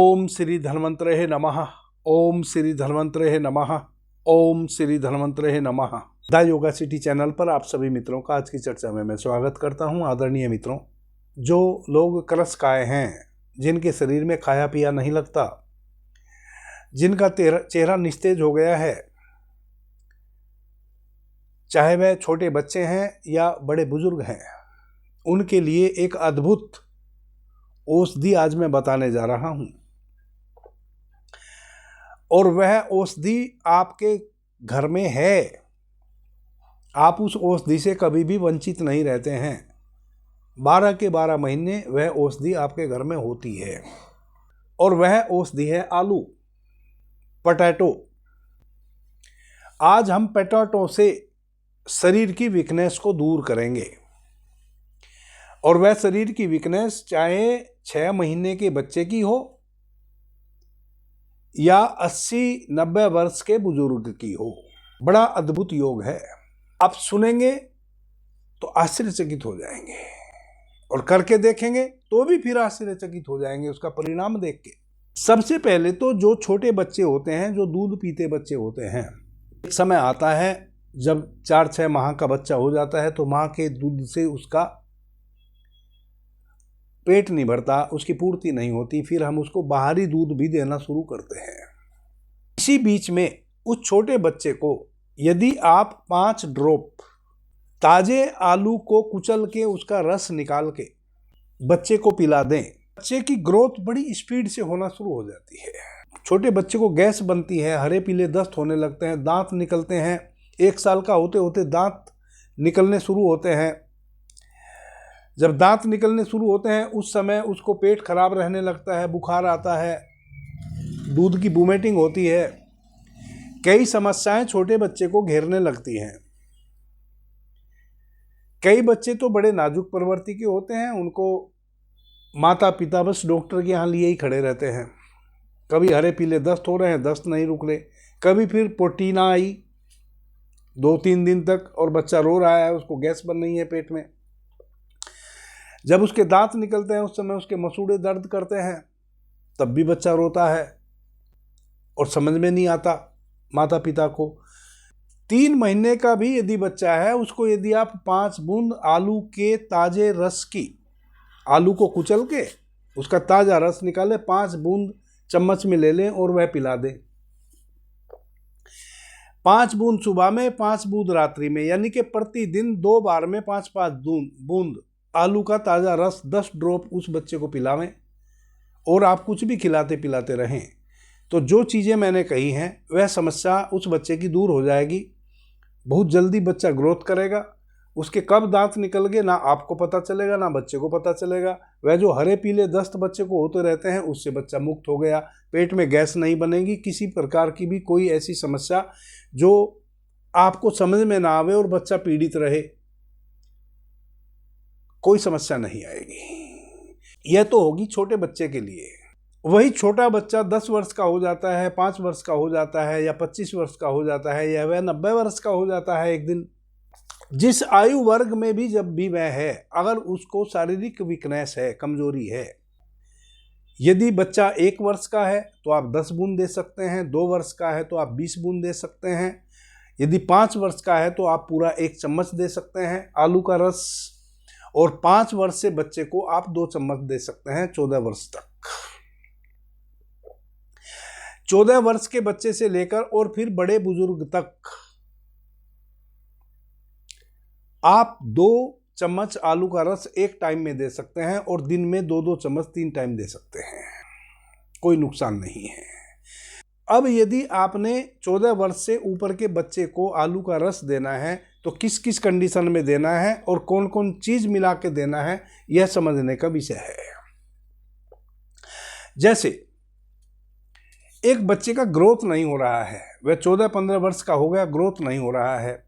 ओम श्री धन्वंतरे नमः। ओम श्री धन्वंतरे नमः। ओम श्री धन्वंतरे नमः। द योगा सिटी चैनल पर आप सभी मित्रों का आज की चर्चा में मैं स्वागत करता हूं। आदरणीय मित्रों, जो लोग करसकाय हैं, जिनके शरीर में खाया पिया नहीं लगता, जिनका चेहरा निस्तेज हो गया है, चाहे वह छोटे बच्चे हैं या बड़े बुजुर्ग हैं, उनके लिए एक अद्भुत औषधि आज मैं बताने जा रहा हूं। और वह औषधि आपके घर में है। आप उस औषधि से कभी भी वंचित नहीं रहते हैं। 12 के 12 महीने वह औषधि आपके घर में होती है। और वह औषधि है आलू, पोटैटो। आज हम पोटैटो से शरीर की वीकनेस को दूर करेंगे। और वह शरीर की वीकनेस चाहे 6 महीने के बच्चे की हो या 80-90 वर्ष के बुजुर्ग की हो। बड़ा अद्भुत योग है। आप सुनेंगे तो आश्चर्यचकित हो जाएंगे और करके देखेंगे तो भी फिर आश्चर्यचकित हो जाएंगे उसका परिणाम देख के। सबसे पहले तो जो छोटे बच्चे होते हैं, जो दूध पीते बच्चे होते हैं, एक समय आता है जब 4-6 माह का बच्चा हो जाता है तो माँ के दूध से उसका पेट नहीं भरता, उसकी पूर्ति नहीं होती, फिर हम उसको बाहरी दूध भी देना शुरू करते हैं। इसी बीच में उस छोटे बच्चे को यदि आप 5 ड्रॉप ताजे आलू को कुचल के उसका रस निकाल के बच्चे को पिला दें, बच्चे की ग्रोथ बड़ी स्पीड से होना शुरू हो जाती है। छोटे बच्चे को गैस बनती है, हरे पीले दस्त होने लगते हैं, दांत निकलते हैं। 1 साल का होते होते दांत निकलने शुरू होते हैं। जब दांत निकलने शुरू होते हैं उस समय उसको पेट खराब रहने लगता है, बुखार आता है, दूध की वोमिटिंग होती है। कई समस्याएं छोटे बच्चे को घेरने लगती हैं। कई बच्चे तो बड़े नाजुक प्रवृत्ति के होते हैं, उनको माता पिता बस डॉक्टर के यहाँ लिए ही खड़े रहते हैं। कभी हरे पीले दस्त हो रहे हैं, दस्त नहीं रुक रहे, कभी फिर पोटीना आई 2-3 दिन तक और बच्चा रो रहा है, उसको गैस बन रही है पेट में। जब उसके दांत निकलते हैं उस समय उसके मसूड़े दर्द करते हैं, तब भी बच्चा रोता है और समझ में नहीं आता माता पिता को। 3 महीने का भी यदि बच्चा है, उसको यदि आप 5 बूंद आलू के ताजे रस की, आलू को कुचल के उसका ताजा रस निकाले, 5 बूंद चम्मच में ले लें और वह पिला दें। 5 बूंद सुबह में, 5 बूंद रात्रि में, यानी कि प्रतिदिन 2 बार में 5-5 बूंद आलू का ताज़ा रस 10 ड्रॉप उस बच्चे को पिलावें। और आप कुछ भी खिलाते पिलाते रहें तो जो चीज़ें मैंने कही हैं वह समस्या उस बच्चे की दूर हो जाएगी। बहुत जल्दी बच्चा ग्रोथ करेगा। उसके कब दांत निकल गए ना आपको पता चलेगा, ना बच्चे को पता चलेगा। वह जो हरे पीले दस्त बच्चे को होते रहते हैं उससे बच्चा मुक्त हो गया। पेट में गैस नहीं बनेगी, किसी प्रकार की भी कोई ऐसी समस्या जो आपको समझ में ना आवे और बच्चा पीड़ित रहे, कोई समस्या नहीं आएगी। यह तो होगी छोटे बच्चे के लिए। वही छोटा बच्चा 10 वर्ष का हो जाता है, 5 वर्ष का हो जाता है या 25 वर्ष का हो जाता है या वह 90 वर्ष का हो जाता है एक दिन, जिस आयु वर्ग में भी जब भी वह है, अगर उसको शारीरिक वीकनेस है, कमजोरी है, यदि बच्चा 1 वर्ष का है तो आप 10 बूंद दे सकते हैं, 2 वर्ष का है तो आप 20 बूंद दे सकते हैं, यदि 5 वर्ष का है तो आप पूरा 1 चम्मच दे सकते हैं आलू का रस। और 5 वर्ष से बच्चे को आप 2 चम्मच दे सकते हैं 14 वर्ष तक। 14 वर्ष के बच्चे से लेकर और फिर बड़े बुजुर्ग तक आप 2 चम्मच आलू का रस एक टाइम में दे सकते हैं और दिन में 2-2 चम्मच 3 टाइम दे सकते हैं, कोई नुकसान नहीं है। अब यदि आपने 14 वर्ष से ऊपर के बच्चे को आलू का रस देना है तो किस किस कंडीशन में देना है और कौन कौन चीज मिला के देना है, यह समझने का विषय है। जैसे एक बच्चे का ग्रोथ नहीं हो रहा है, वह 14-15 वर्ष का हो गया, ग्रोथ नहीं हो रहा है,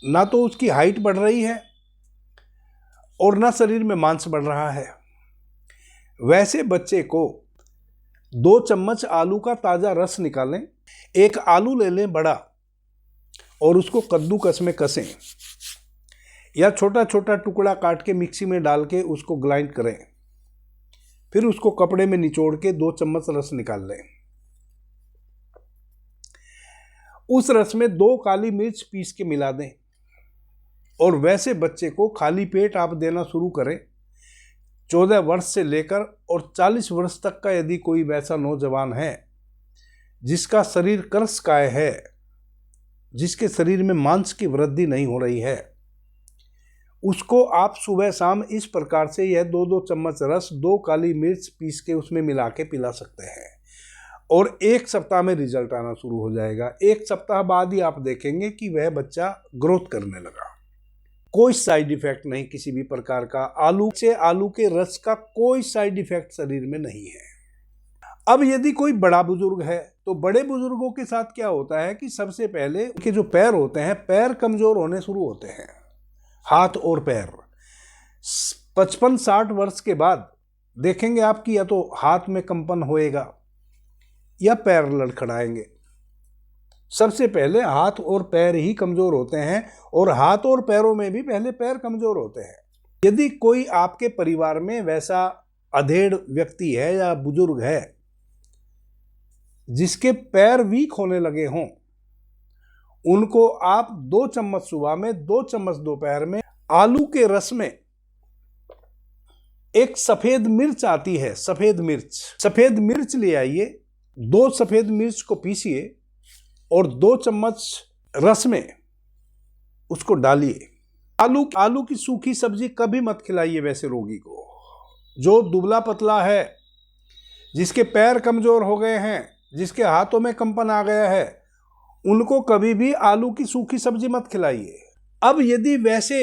ना तो उसकी हाइट बढ़ रही है और ना शरीर में मांस बढ़ रहा है, वैसे बच्चे को 2 चम्मच आलू का ताजा रस निकालें। एक आलू ले लें बड़ा और उसको कद्दूकस में कसें या छोटा छोटा टुकड़ा काट के मिक्सी में डाल के उसको ग्राइंड करें। फिर उसको कपड़े में निचोड़ के 2 चम्मच रस निकाल लें। उस रस में 2 काली मिर्च पीस के मिला दें और वैसे बच्चे को खाली पेट आप देना शुरू करें। 14 वर्ष से लेकर और 40 वर्ष तक का यदि कोई वैसा नौजवान है जिसका शरीर कर्शकाय है, जिसके शरीर में मांस की वृद्धि नहीं हो रही है, उसको आप सुबह शाम इस प्रकार से यह 2-2 चम्मच रस 2 काली मिर्च पीस के उसमें मिला के पिला सकते हैं और 1 सप्ताह में रिजल्ट आना शुरू हो जाएगा। 1 सप्ताह बाद ही आप देखेंगे कि वह बच्चा ग्रोथ करने लगा। कोई साइड इफेक्ट नहीं किसी भी प्रकार का। आलू के रस का कोई साइड इफेक्ट शरीर में नहीं है। अब यदि कोई बड़ा बुजुर्ग है तो बड़े बुजुर्गों के साथ क्या होता है कि सबसे पहले उनके जो पैर होते हैं, पैर कमजोर होने शुरू होते हैं, हाथ और पैर। 55-60 वर्ष के बाद देखेंगे आपकी या तो हाथ में कंपन होएगा या पैर लड़खड़ाएंगे। सबसे पहले हाथ और पैर ही कमजोर होते हैं और हाथ और पैरों में भी पहले पैर कमजोर होते हैं। यदि कोई आपके परिवार में वैसा अधेड़ व्यक्ति है या बुजुर्ग है जिसके पैर वीक होने लगे हों, उनको आप 2 चम्मच सुबह में, 2 चम्मच दोपहर में आलू के रस में एक सफेद मिर्च आती है, सफेद मिर्च ले आइए। 2 सफेद मिर्च को पीसिए और 2 चम्मच रस में उसको डालिए। आलू की सूखी सब्जी कभी मत खिलाइए वैसे रोगी को। जो दुबला पतला है, जिसके पैर कमजोर हो गए हैं, जिसके हाथों में कंपन आ गया है, उनको कभी भी आलू की सूखी सब्जी मत खिलाइए। अब यदि वैसे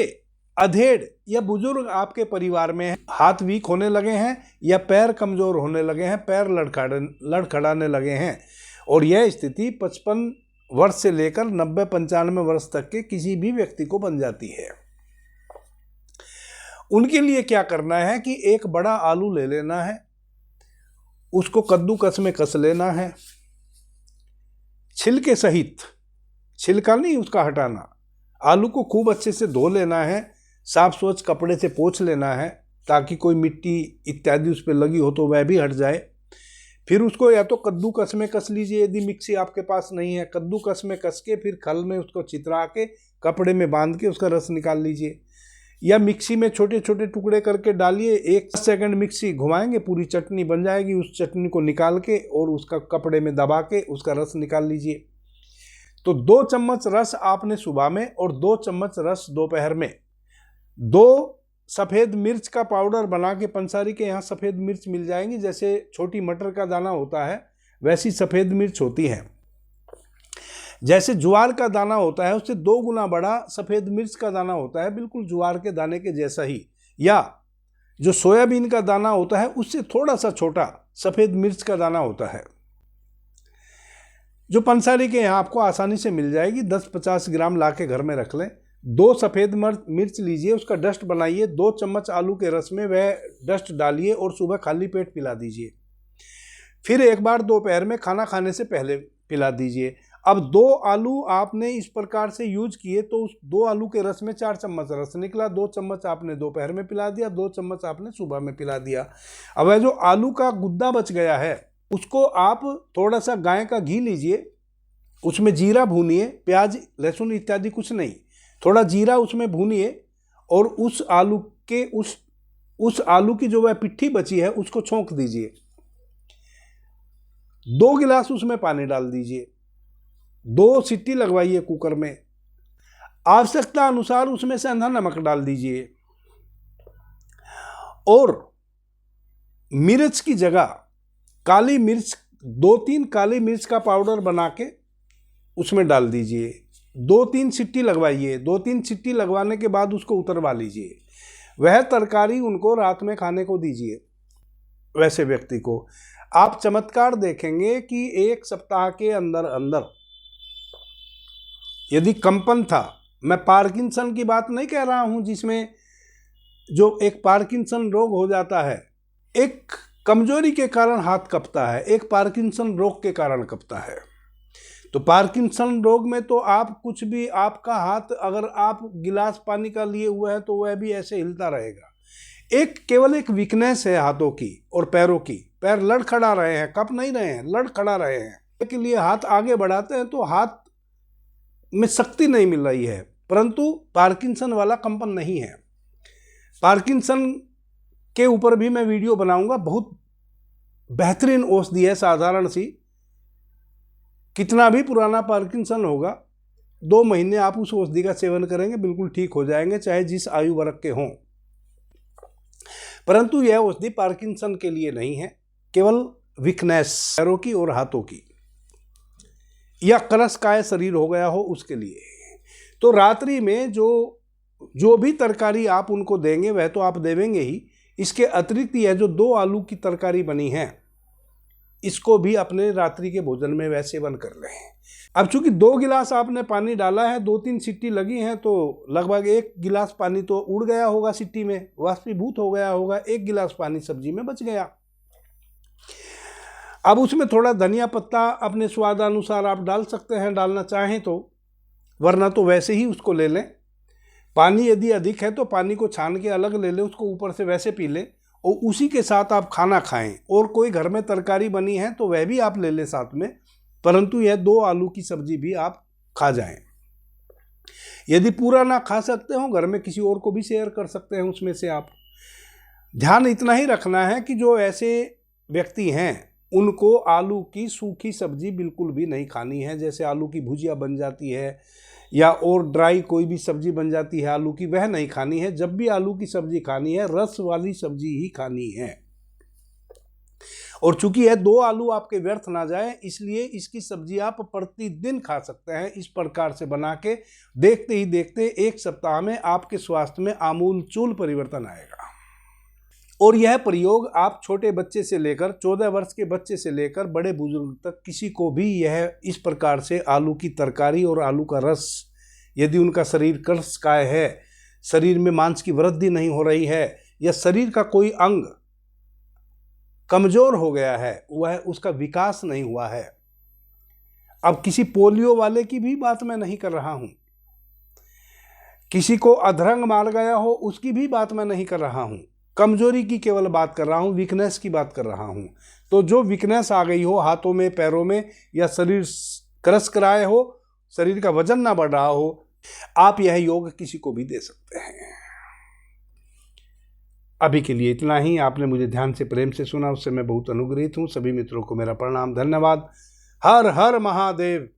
अधेड़ या बुजुर्ग आपके परिवार में हाथ वीक होने लगे हैं या पैर कमजोर होने लगे हैं, पैर लड़खड़ाने लगे हैं, और यह स्थिति 55 वर्ष से लेकर 90-95 वर्ष तक के किसी भी व्यक्ति को बन जाती है, उनके लिए क्या करना है कि एक बड़ा आलू ले लेना है, उसको कद्दूकस में कस लेना है, छिलके सहित, छिलका नहीं उसका हटाना। आलू को खूब अच्छे से धो लेना है, साफ स्वच्छ कपड़े से पोंछ लेना है ताकि कोई मिट्टी इत्यादि उस पर लगी हो तो वह भी हट जाए। फिर उसको या तो कद्दूकस में कस लीजिए, यदि मिक्सी आपके पास नहीं है, कद्दूकस में कस के फिर खल में उसको चितरा के कपड़े में बांध के उसका रस निकाल लीजिए, या मिक्सी में छोटे छोटे टुकड़े करके डालिए। 1 सेकंड मिक्सी घुमाएंगे, पूरी चटनी बन जाएगी। उस चटनी को निकाल के और उसका कपड़े में दबा के उसका रस निकाल लीजिए। तो 2 चम्मच रस आपने सुबह में और 2 चम्मच रस दोपहर में। 2 सफ़ेद मिर्च का पाउडर बना के, पंसारी के यहाँ सफ़ेद मिर्च मिल जाएंगी, जैसे छोटी मटर का दाना होता है वैसी सफ़ेद मिर्च होती है। जैसे ज्वार का दाना होता है उससे 2 गुना बड़ा सफ़ेद मिर्च का दाना होता है, बिल्कुल ज्वार के दाने के जैसा ही। या जो सोयाबीन का दाना होता है उससे थोड़ा सा छोटा सफ़ेद मिर्च का दाना होता है, जो पंसारी के यहाँ आपको आसानी से मिल जाएगी। 10-50 ग्राम ला के घर में रख लें। 2 सफ़ेद मिर्च लीजिए, उसका डस्ट बनाइए, 2 चम्मच आलू के रस में वह डस्ट डालिए और सुबह खाली पेट पिला दीजिए। फिर एक बार दोपहर में खाना खाने से पहले पिला दीजिए। अब 2 आलू आपने इस प्रकार से यूज किए तो उस 2 आलू के रस में 4 चम्मच रस निकला। 2 चम्मच आपने दोपहर में पिला दिया, 2 चम्मच आपने सुबह में पिला दिया। अब वह जो आलू का गुद्दा बच गया है उसको आप थोड़ा सा गाय का घी लीजिए, उसमें जीरा भूनिए, प्याज लहसुन इत्यादि कुछ नहीं, थोड़ा जीरा उसमें भूनिए और उस आलू के उस आलू की जो वह पिट्ठी बची है उसको छोंक दीजिए। 2 गिलास उसमें पानी डाल दीजिए, 2 सीटी लगवाइए कुकर में। आवश्यकता अनुसार उसमें से अंधा नमक डाल दीजिए और मिर्च की जगह काली मिर्च, 2-3 काली मिर्च का पाउडर बना के उसमें डाल दीजिए। 2-3 सीटी लगवाइए। 2-3 सीटी लगवाने के बाद उसको उतरवा लीजिए। वह तरकारी उनको रात में खाने को दीजिए। वैसे व्यक्ति को आप चमत्कार देखेंगे कि 1 सप्ताह के अंदर अंदर यदि कंपन था, मैं पार्किंसन की बात नहीं कह रहा हूं जिसमें जो एक पार्किंसन रोग हो जाता है, एक कमजोरी के कारण हाथ कँपता है, एक पार्किंसन रोग के कारण कँपता है। तो पार्किंसन रोग में तो आप कुछ भी, आपका हाथ अगर आप गिलास पानी का लिए हुआ है तो वह भी ऐसे हिलता रहेगा। एक केवल एक वीकनेस है हाथों की और पैरों की, पैर लड़खड़ा रहे हैं, कप नहीं रहे हैं, लड़खड़ा रहे हैं, के लिए हाथ आगे बढ़ाते हैं तो हाथ में शक्ति नहीं मिल रही है, परंतु पार्किंसन वाला कंपन नहीं है। पार्किंसन के ऊपर भी मैं वीडियो बनाऊंगा, बहुत बेहतरीन औषधि है, साधारण सी। कितना भी पुराना पार्किंसन होगा, 2 महीने आप उस औषधि का सेवन करेंगे, बिल्कुल ठीक हो जाएंगे, चाहे जिस आयु वर्ग के हों। परंतु यह औषधि पार्किंसन के लिए नहीं है, केवल वीकनेस पैरों की और हाथों की, या क्रसकाय शरीर हो गया हो उसके लिए। तो रात्रि में जो भी तरकारी आप उनको देंगे वह तो आप देवेंगे ही, इसके अतिरिक्त यह जो 2 आलू की तरकारी बनी है इसको भी अपने रात्रि के भोजन में वह सेवन कर लें। अब चूंकि 2 गिलास आपने पानी डाला है, 2-3 सीटी लगी हैं, तो लगभग 1 गिलास पानी तो उड़ गया होगा सीटी में, वाष्पीभूत हो गया होगा, 1 गिलास पानी सब्जी में बच गया। अब उसमें थोड़ा धनिया पत्ता अपने स्वाद अनुसार आप डाल सकते हैं, डालना चाहें तो, वरना तो वैसे ही उसको ले लें। पानी यदि अधिक है तो पानी को छान के अलग ले लें, उसको ऊपर से वैसे पी लें और उसी के साथ आप खाना खाएं। और कोई घर में तरकारी बनी है तो वह भी आप ले लें साथ में, परंतु यह 2 आलू की सब्जी भी आप खा जाएं। यदि पूरा ना खा सकते हो, घर में किसी और को भी शेयर कर सकते हैं उसमें से आप। ध्यान इतना ही रखना है कि जो ऐसे व्यक्ति हैं उनको आलू की सूखी सब्जी बिल्कुल भी नहीं खानी है। जैसे आलू की भुजिया बन जाती है या और ड्राई कोई भी सब्जी बन जाती है आलू की, वह नहीं खानी है। जब भी आलू की सब्जी खानी है, रस वाली सब्जी ही खानी है। और चूंकि यह 2 आलू आपके व्यर्थ ना जाए, इसलिए इसकी सब्जी आप प्रतिदिन खा सकते हैं इस प्रकार से बना के। देखते ही देखते 1 सप्ताह में आपके स्वास्थ्य में आमूलचूल परिवर्तन आएगा। और यह प्रयोग आप छोटे बच्चे से लेकर 14 वर्ष के बच्चे से लेकर बड़े बुजुर्ग तक किसी को भी यह इस प्रकार से आलू की तरकारी और आलू का रस, यदि उनका शरीर क्रसकाय है, शरीर में मांस की वृद्धि नहीं हो रही है, या शरीर का कोई अंग कमजोर हो गया है, वह उसका विकास नहीं हुआ है। अब किसी पोलियो वाले की भी बात मैं नहीं कर रहा हूं, किसी को अधरंग मार गया हो उसकी भी बात मैं नहीं कर रहा हूं, कमजोरी की केवल बात कर रहा हूं, वीकनेस की बात कर रहा हूं। तो जो वीकनेस आ गई हो हाथों में, पैरों में, या शरीर क्रस कराए हो, शरीर का वजन ना बढ़ रहा हो, आप यह योग किसी को भी दे सकते हैं। अभी के लिए इतना ही। आपने मुझे ध्यान से प्रेम से सुना, उससे मैं बहुत अनुग्रहित हूं। सभी मित्रों को मेरा प्रणाम, धन्यवाद। हर हर महादेव।